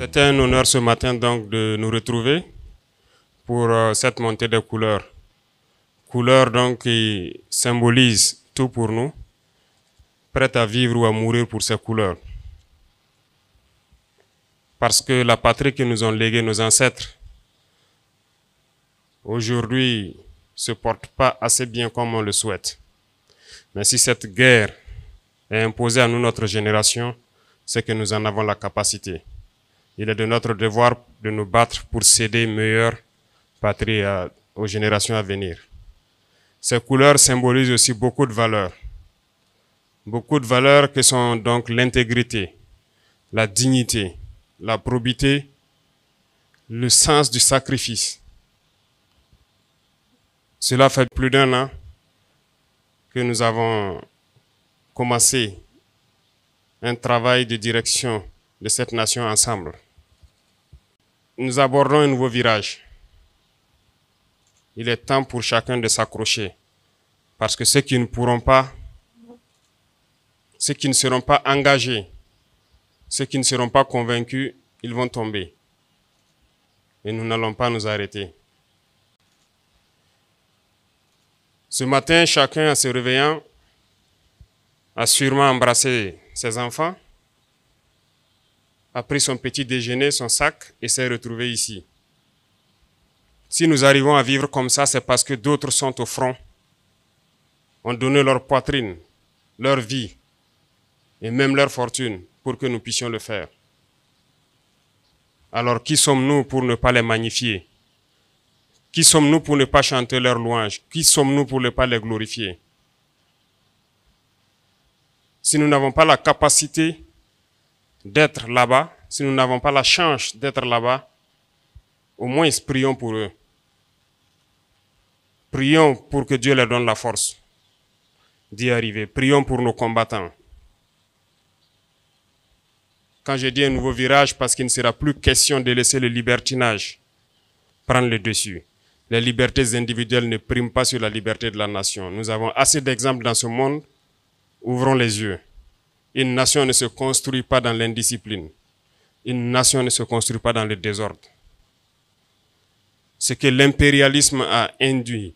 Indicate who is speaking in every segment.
Speaker 1: C'était un honneur ce matin donc de nous retrouver pour cette montée des couleurs. Couleurs donc qui symbolisent tout pour nous, prêts à vivre ou à mourir pour ces couleurs. Parce que la patrie que nous ont léguée nos ancêtres, aujourd'hui, se porte pas assez bien comme on le souhaite. Mais si cette guerre est imposée à nous, notre génération, c'est que nous en avons la capacité. Il est de notre devoir de nous battre pour céder une meilleure patrie aux générations à venir. Ces couleurs symbolisent aussi beaucoup de valeurs. Beaucoup de valeurs que sont donc l'intégrité, la dignité, la probité, le sens du sacrifice. Cela fait plus d'un an que nous avons commencé un travail de direction de cette nation ensemble. Nous abordons un nouveau virage. Il est temps pour chacun de s'accrocher, parce que ceux qui ne pourront pas, ceux qui ne seront pas engagés, ceux qui ne seront pas convaincus, ils vont tomber. Et nous n'allons pas nous arrêter. Ce matin, chacun en se réveillant a sûrement embrassé ses enfants, a pris son petit déjeuner, son sac et s'est retrouvé ici. Si nous arrivons à vivre comme ça, c'est parce que d'autres sont au front, ont donné leur poitrine, leur vie et même leur fortune pour que nous puissions le faire. Alors qui sommes-nous pour ne pas les magnifier? Qui sommes-nous pour ne pas chanter leurs louanges? Qui sommes-nous pour ne pas les glorifier? Si nous n'avons pas la capacité d'être là-bas, si nous n'avons pas la chance d'être là-bas, au moins prions pour eux. Prions pour que Dieu leur donne la force d'y arriver. Prions pour nos combattants. Quand je dis un nouveau virage, parce qu'il ne sera plus question de laisser le libertinage prendre le dessus. Les libertés individuelles ne priment pas sur la liberté de la nation. Nous avons assez d'exemples dans ce monde. Ouvrons les yeux. Une nation ne se construit pas dans l'indiscipline. Une nation ne se construit pas dans le désordre. Ce que l'impérialisme a induit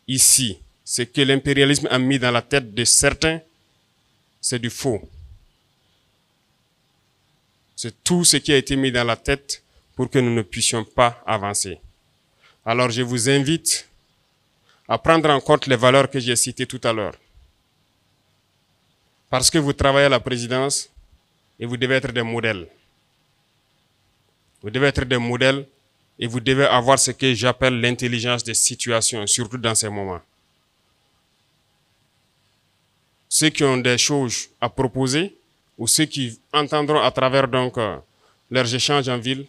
Speaker 1: ici, ce que l'impérialisme a mis dans la tête de certains, c'est du faux. C'est tout ce qui a été mis dans la tête pour que nous ne puissions pas avancer. Alors je vous invite à prendre en compte les valeurs que j'ai citées tout à l'heure. Parce que vous travaillez à la présidence et vous devez être des modèles. Vous devez être des modèles et vous devez avoir ce que j'appelle l'intelligence des situations, surtout dans ces moments. Ceux qui ont des choses à proposer ou ceux qui entendront à travers donc leurs échanges en ville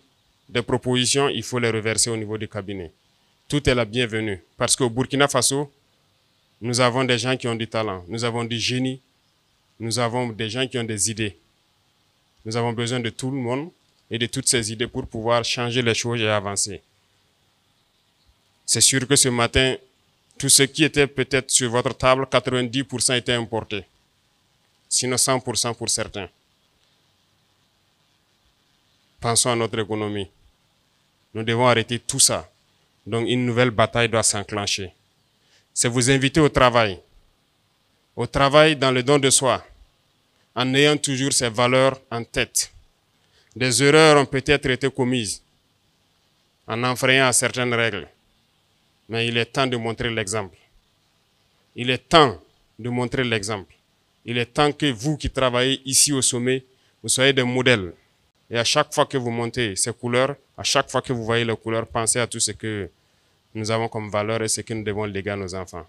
Speaker 1: des propositions, il faut les reverser au niveau du cabinet. Tout est la bienvenue parce qu'au Burkina Faso, nous avons des gens qui ont du talent, nous avons du génie, nous avons des gens qui ont des idées. Nous avons besoin de tout le monde et de toutes ces idées pour pouvoir changer les choses et avancer. C'est sûr que ce matin, tout ce qui était peut-être sur votre table, 90% était importé. Sinon 100% pour certains. Pensons à notre économie. Nous devons arrêter tout ça. Donc une nouvelle bataille doit s'enclencher. C'est vous inviter au travail. Au travail dans le don de soi, en ayant toujours ces valeurs en tête. Des erreurs ont peut-être été commises en enfreignant à certaines règles. Mais il est temps de montrer l'exemple. Il est temps de montrer l'exemple. Il est temps que vous qui travaillez ici au sommet, vous soyez des modèles. Et à chaque fois que vous montez ces couleurs, à chaque fois que vous voyez les couleurs, pensez à tout ce que nous avons comme valeur et ce que nous devons léguer à nos enfants.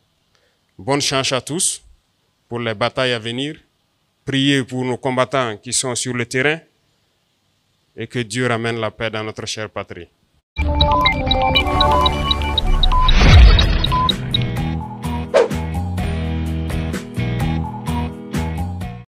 Speaker 1: Bonne chance à tous pour les batailles à venir. Priez pour nos combattants qui sont sur le terrain et que Dieu ramène la paix dans notre chère patrie.